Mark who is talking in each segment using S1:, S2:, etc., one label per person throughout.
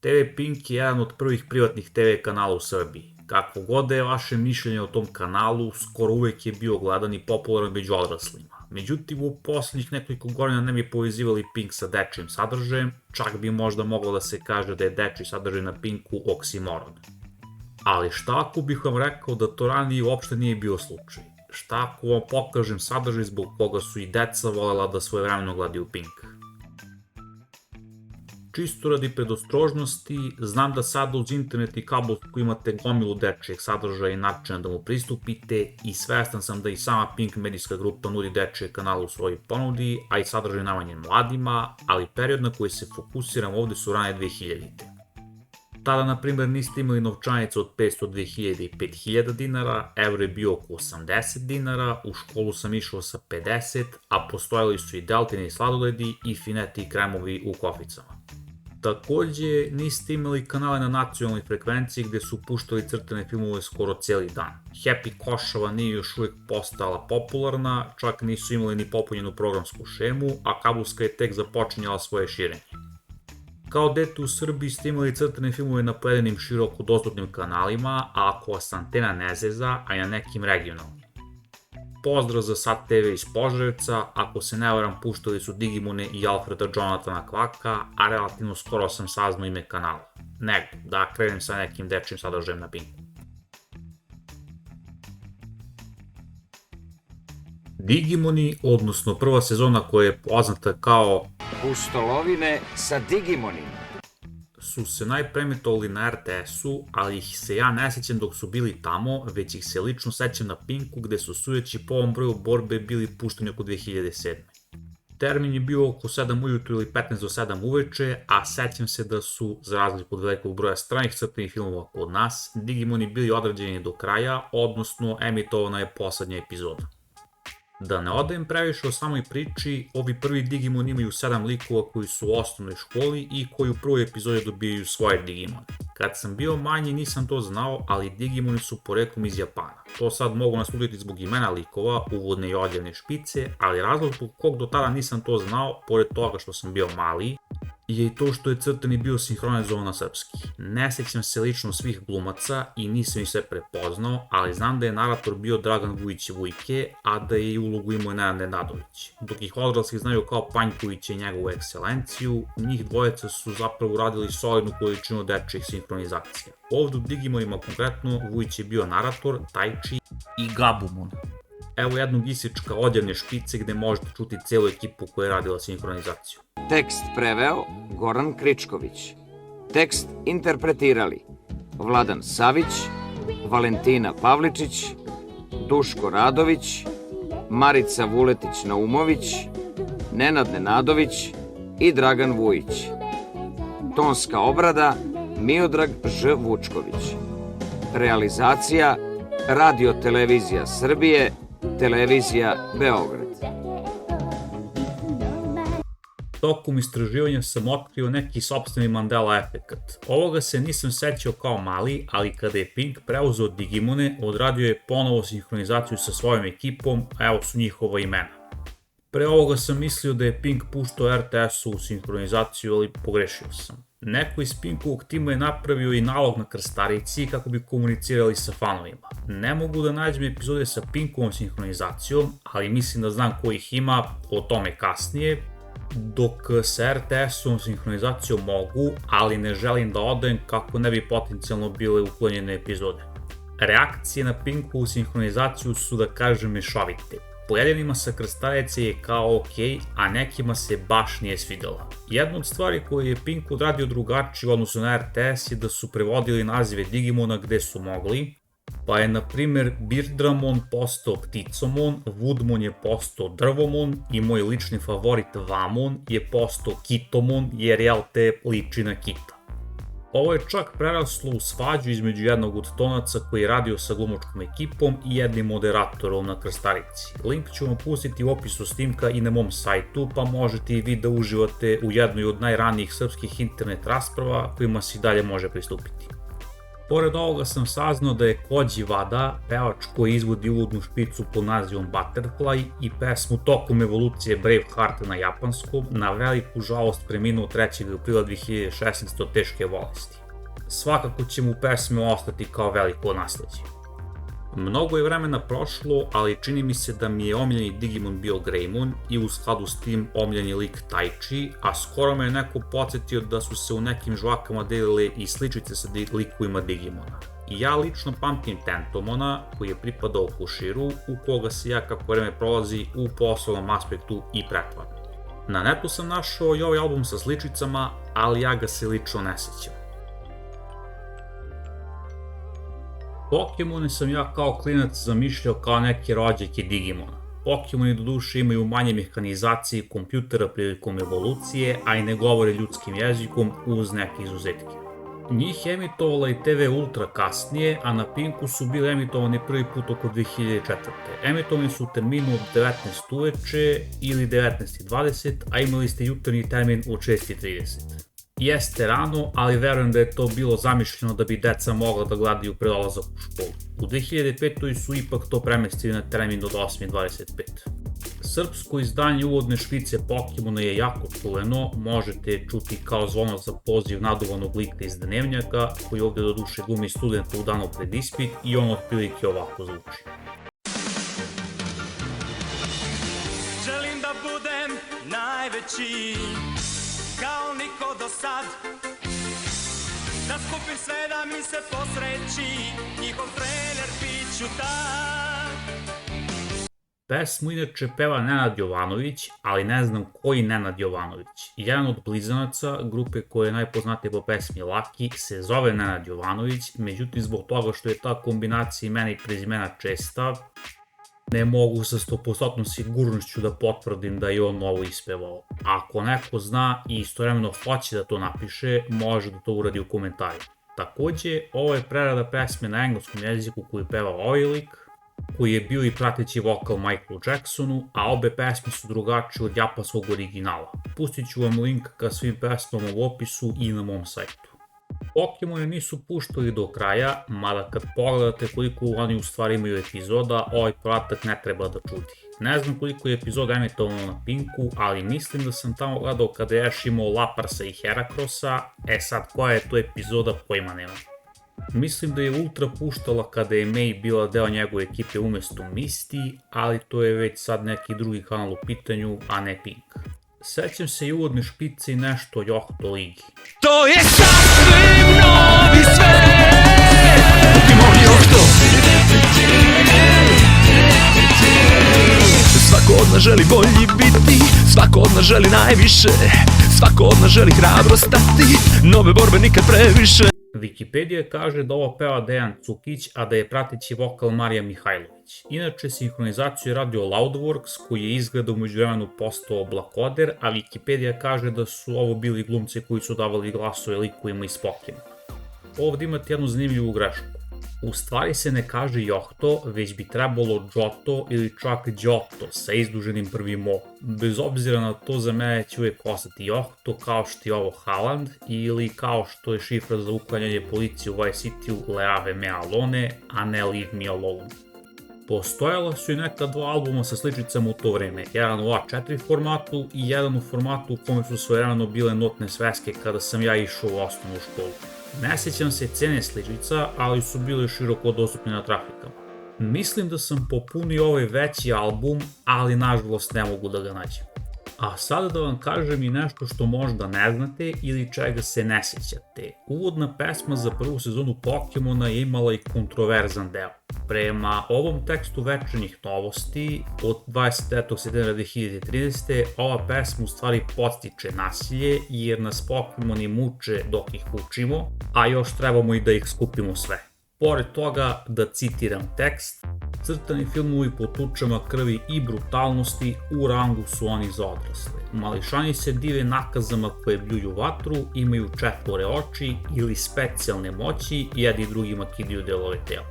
S1: TV Pink je jedan od prvih privatnih TV kanala u Srbiji. Kako god da je vaše mišljenje o tom kanalu, skoro uvek je bio gledan i popularan među odraslima. Međutim, u poslednjih nekoliko godina ne bi povezivali Pink sa dečijim sadržajem, čak bi možda moglo da se kaže da je dečiji sadržaj na Pinku oksimoron. Ali šta ako bih vam rekao da to ranije uopšte nije bio slučaj? Šta ako vam pokažem sadržaj zbog koga su i deca volela da svojevremeno gledaju Pink? Čisto radi predostrožnosti, znam da sada uz internet i kablovsku imate gomilu dečijeg sadržaja i načina da mu pristupite i svestan sam da i sama Pink medijska grupa nudi dečije kanale u svojoj ponudi, a i sadržaj namenjen mladima, ali period na koji se fokusiram ovde su rane 2000-te. Tada, na primjer, niste imali novčanice od 500, 2000 i 5000 dinara, evro je bio oko 80 dinara, u školu sam išao sa 50, a postojali su i deltini sladoledi i fineti i kremovi u koficama. Takođe, niste imali kanale na nacionalnoj frekvenciji gde su puštali crtane filmove skoro cijeli dan. Happy Košava nije još uvijek postala popularna, čak nisu imali ni popunjenu programsku šemu, a kablovska je tek započinjala svoje širenje. Kao dete u Srbiji ste imali crtane filmove na pojedinim široko dostupnim kanalima, a ako vas antena ne zeza, a i na nekim regionalnim. Pozdrav za Sad TV iz Požarevca, ako se ne varam puštali su Digimone i Alfreda Jonathana Kvaka, a relativno skoro sam saznao ime kanala. Nego, da krenem sa nekim dečijim sadržajem na Pinku. Digimoni, odnosno prva sezona koja je poznata kao
S2: Pustolovine sa Digimonima,
S1: su se najpreemitovali na RTS-u, ali ih se ja ne sećam dok su bili tamo, već ih se lično sećam na Pinku gde su sudeći po ovom broju borbe bili pušteni oko 2007. Termin je bio oko 7 ujutru ili 15 do 7 uveče, a sećam se da su, za razliku od velikog broja stranih crtenih filmova kod nas, Digimoni bili odrađeni do kraja, odnosno emitovana je poslednja epizoda. Da ne odajem previše o samoj priči, ovi prvi Digimon imaju 7 likova koji su u osnovnoj školi i koji u prvoj epizodi dobijaju svoje Digimone. Kad sam bio manji nisam to znao, ali Digimoni su poreklom iz Japana. To sad mogu naslutiti zbog imena likova, uvodne i odljevne špice, ali razlog zbog kog do tada nisam to znao, pored toga što sam bio mali, je i to što je crtani bio sinhronizovan na srpski. Ne sećam se lično svih glumaca i nisam ih sve prepoznao, ali znam da je narator bio Dragan Vujić Vujke, a da je i ulogu imao Nenad Nenadović. Dok ih odrasli znaju kao Panjković i njegovu ekscelenciju, njih dvojeca su zapravo uradili solidnu količinu dečijih sinhronizacija. Ovdje u Digimonima konkretno Vujić je bio narator, Tajči i Gabumon. Evo jednog isička odjevne špice gde možete čuti celu ekipu koja je radila sinhronizaciju.
S2: tekst preveo Goran Kričković, tekst interpretirali Vladan Savić, Valentina Pavličić, Duško Radović, Marica Vuletić-Naumović, Nenad Nenadović i Dragan Vujić. Tonska obrada Miodrag Ž. Vučković. Realizacija Radio Televizija Srbije, Televizija Beograd.
S1: Tokom istraživanja sam otkrio neki sopstveni Mandela efekat. Ovoga se nisam sećao kao mali, ali kada je Pink preuzeo Digimone, odradio je ponovo sinhronizaciju sa svojom ekipom, a evo su njihova imena. Pre ovoga sam mislio da je Pink puštao RTS-u u sinhronizaciju, ali pogrešio sam. Neko iz Pinkovog tima je napravio i nalog na krstarici kako bi komunicirali sa fanovima. Ne mogu da nađem epizode sa Pinkovom sinhronizacijom, ali mislim da znam ko ih ima, o tome kasnije, dok sa RTS-ovom sinhronizacijom mogu, ali ne želim da odajem kako ne bi potencijalno bile uklonjene epizode. Reakcije na Pinkovu sinhronizaciju su, da kažem, mešovite. Pojedinnima sa krstarice je kao ok, a nekima se baš nije svidela. Jedna od stvari koje je Pink odradio drugačije odnosno na RTS je da su prevodili nazive Digimona gde su mogli, pa je na primjer Birdramon postao Pticomon, Woodmon je postao Drvomon i moj lični favorit Vamon je postao Kitomon jer te liči na kita. Ovo je čak preraslo u svađu između jednog od tonaca koji je radio sa glumačkom ekipom i jednim moderatorom na krstarici. Link ću vam pustiti u opisu snimka i na mom sajtu, pa možete i vi da uživate u jednoj od najranijih srpskih internet rasprava kojima se i dalje može pristupiti. Pored ovoga sam saznao da je Koji Wada, pevač koji izvodi uvodnu špicu pod nazivom Butterfly i pesmu Tokom evolucije Braveheart na japanskom, na veliku žalost preminuo 3. aprila 2016 od teške bolesti. Svakako će mu pesme ostati kao veliko nasleđe. Mnogo je vremena prošlo, ali čini mi se da mi je omiljeni Digimon bio Greymon i u skladu s tim omiljeni lik Taichi, a skoro me je neko podsjetio da su se u nekim žvakama delile i sličice sa likovima Digimona. Ja lično pamtim Tentomona, koji je pripadao Kushiru, u koga se ja kako vreme prolazi u poslovnom aspektu i pretvaram. Na netu sam našao i ovaj album sa sličicama, ali ja ga se lično ne sjećam. Pokemone sam ja kao klinac zamišljao kao neke rođake Digimona. Pokemoni doduše imaju manje mehanizacije kompjutera prilikom evolucije, a i ne govore ljudskim jezikom uz neke izuzetke. Njih je emitovala i TV Ultra kasnije, a na Pinku su bili emitovani prvi put oko 2004. Emitovani su u terminu od 19 uveče ili 19:20, a imali ste jutarnji termin od 6:30. Jeste rano, ali verujem da je to bilo zamišljeno da bi deca mogla da gledaju pred odlazak u školu. U 2005. su ipak to premestili na termin od 8:25. Srpsko izdanje uvodne špice Pokemona je jako čuveno, možete čuti kao zvono za poziv naduvanoga lika iz Dnevnjaka, koji ovdje doduše glumi studenta u danu pred ispit i on otprilike ovako zvuči.
S3: Želim da budem najveći, kao niko do sad, da skupim sve da mi se posreći, njihov trener bit ću tad.
S1: Pesmu inače peva Nenad Jovanović, ali ne znam koji Nenad Jovanović. Jedan od blizanaca, grupe koja je najpoznatija po pesmi Laki, se zove Nenad Jovanović, međutim zbog toga što je ta kombinacija imena i prezimena česta, ne mogu sa 100% sigurnošću da potvrdim da je on ovo ispevao. Ako neko zna i istovremeno hoće da to napiše, može da to uradi u komentarju. Takođe, ovo je prerada pesme na engleskom jeziku koju peva ovaj lik, koji je bio i prateći vokal Michaelu Jacksonu, a obe pesme su drugačije od japanskog originala. Pustit ću vam link ka svim pesmama u opisu i na mom sajtu. Pokemone nisu puštali do kraja, mada kad pogledate koliko oni u stvari imaju epizoda, ovaj podatak ne treba da čudi. Ne znam koliko je epizoda emitovano na Pinku, ali mislim da sam tamo gledao kada je još imao Laparsa i Heracrossa, sad koja je to epizoda pojma nema. Mislim da je Ultra puštala kada je May bila deo njegove ekipe umesto Misty, ali to je već sad neki drugi kanal u pitanju, a ne Pink. Sećam se i uvodne špice i nešto o Johto ligi.
S3: To je sasvim novi svet, Pokemon Johto. Svako od nas želi bolji biti, svako od nas želi najviše, svako od nas želi hrabro stati, nove borbe nikad previše.
S1: Wikipedia kaže da ovo peva Dejan Cukić, a da je prateći vokal Marija Mihajlović. Inače, sinhronizaciju je radio Loudworks, koji je izgleda u međuvremenu postao Blakoder, a Wikipedia kaže da su ovo bili glumci koji su davali glasove likovima iz Pokemona. Ovdje imate jednu zanimljivu grešku. U stvari se ne kaže Johto, već bi trebalo Johto ili čak Johto sa izduženim prvim O. Bez obzira na to, za mene će uvijek ostati Johto, kao što je ovo Haaland, ili kao što je šifra za uklanjanje policije u Vice City-u Leave me alone, a ne Leave me alone. Postojala su i neka dva albuma sa sličicama u to vreme, jedan u A4 formatu i jedan u formatu u kome su svojevremeno bile notne sveske kada sam ja išao u osnovnu školu. Ne sjećam se cene sličica, ali su bile široko dostupne na trafikama. Mislim da sam popunio ovaj veći album, ali nažalost ne mogu da ga nađem. A sada da vam kažem i nešto što možda ne znate ili čega se ne sjećate. Uvodna pesma za prvu sezonu Pokemona je imala i kontroverzan deo. Prema ovom tekstu Večernjih novosti od 29. septembra 2030. ova pesma u stvari podstiče nasilje jer nas Pokemoni muče dok ih učimo, a još trebamo i da ih skupimo sve. Pored toga, da citiram tekst, crtani filmovi po tučama krvi i brutalnosti u rangu su oni za odrasle. Mališani se dive nakazama koje bljuju vatru, imaju 4 oči ili specijalne moći, jedni drugima kidaju delove tela.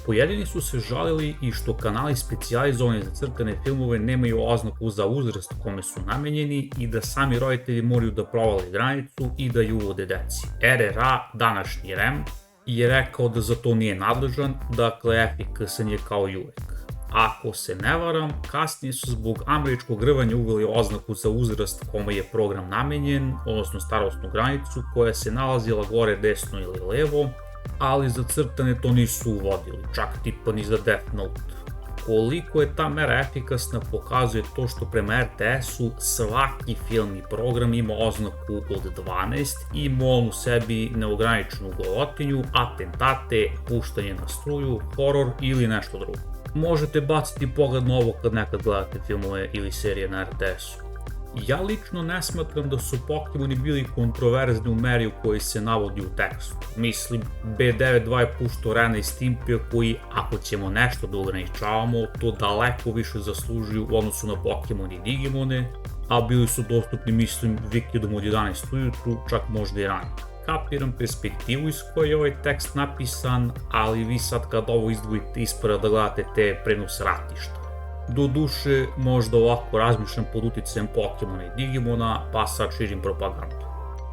S1: Pojedini su se žalili i što kanali specijalizovani za crtane filmove nemaju oznaku za uzrast kome su namenjeni i da sami roditelji moraju da provale granicu i da ju uvode deci. RRA, današnji REM, je rekao da za to nije nadležan, dakle efikasan je kao i uvek. Ako se ne varam, kasnije su zbog američkog rvanja uveli oznaku za uzrast kome je program namenjen, odnosno starosnu granicu koja se nalazila gore, desno ili levo, ali za crtane to nisu uvodili, čak tipa ni za Death Note. Koliko je ta mera efikasna pokazuje to što prema RTS-u svaki film i program ima oznaku od 12 i ima on u sebi neograničenu golotinju, atentate, puštanje na struju, horor ili nešto drugo. Možete baciti pogled na ovo kad nekad gledate filmove ili serije na RTS-u. Ja lično ne smatram da su Pokemoni bili kontroverzni u meri u kojoj se navodi u tekstu. Mislim, B92 je puštao Rena i Stimpija koji, ako ćemo nešto da ograničavamo, to daleko više zaslužuju u odnosu na Pokemon i Digimone, a bili su dostupni, mislim, vikendom od 11 ujutru, čak možda i ranije. Kapiram perspektivu iz koje je ovaj tekst napisan, ali vi sad kad ovo izdvojite ispada da gledate te prenos ratišta. Do duše, možda ovako razmišljam pod uticajem Pokemona i Digimona, pa sad širim propagandu.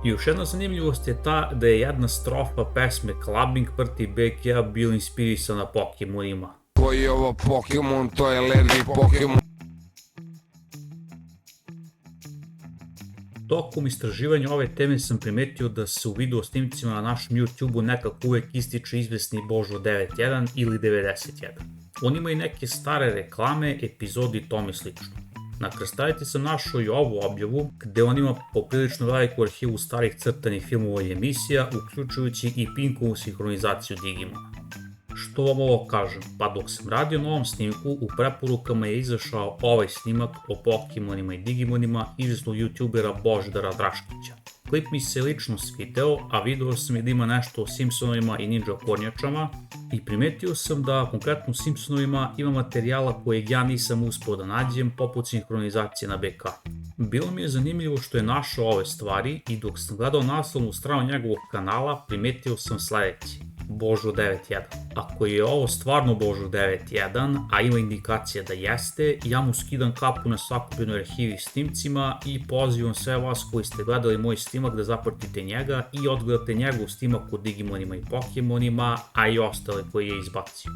S1: I još jedna zanimljivost je ta da je jedna strofa pesme Clubbing Party BK bila inspirisana Pokemonima.
S4: Koji je ovo Pokemon, to je levi Pokemon.
S1: Tokom istraživanja ove teme sam primetio da se u video snimcima na našem YouTube-u nekako uvek ističe izvesni Božo 91 ili 91. On ima i neke stare reklame, epizodi i tome slično. Na Krstaviti sam našao i ovu objavu gde on ima poprilično veliku arhivu starih crtanih filmova i emisija, uključujući i Pinkovu sinhronizaciju Digimona. Što vam ovo kažem? Pa dok sam radio na ovom snimku, u preporukama je izašao ovaj snimak o Pokemonima i Digimonima izvesnog youtubera Božidara Draškića. Klip mi se lično svideo, a video sam i da ima nešto o Simpsonovima i Ninja kornjačama i primetio sam da konkretno u Simpsonovima ima materijala kojeg ja nisam uspeo da nađem poput sinhronizacije na BK. Bilo mi je zanimljivo što je našao ove stvari i dok sam gledao naslovnu stranu njegovog kanala primetio sam sledeći. Božo 91. Ako je ovo stvarno Božo 91, a ima indikacija da jeste, ja mu skidam kapu na sakupljenoj arhivi snimcima i pozivam sve vas koji ste gledali moj snimak da zapratite njega i odgledate njegov snimak o Digimonima i Pokemonima, a i ostale koje je izbacio.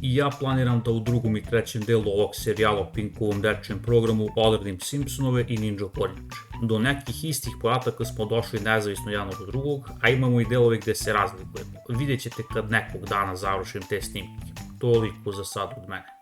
S1: I ja planiram da u drugom i trećem delu ovog serijala o Pinkovom dečijem programu odradim Simpsonove i Ninja kornjače. Do nekih istih podataka smo došli nezavisno jedan od drugog, a imamo i delove gde se razlikujemo. Vidjet ćete kad nekog dana završim te snimke. Toliko za sad od mene.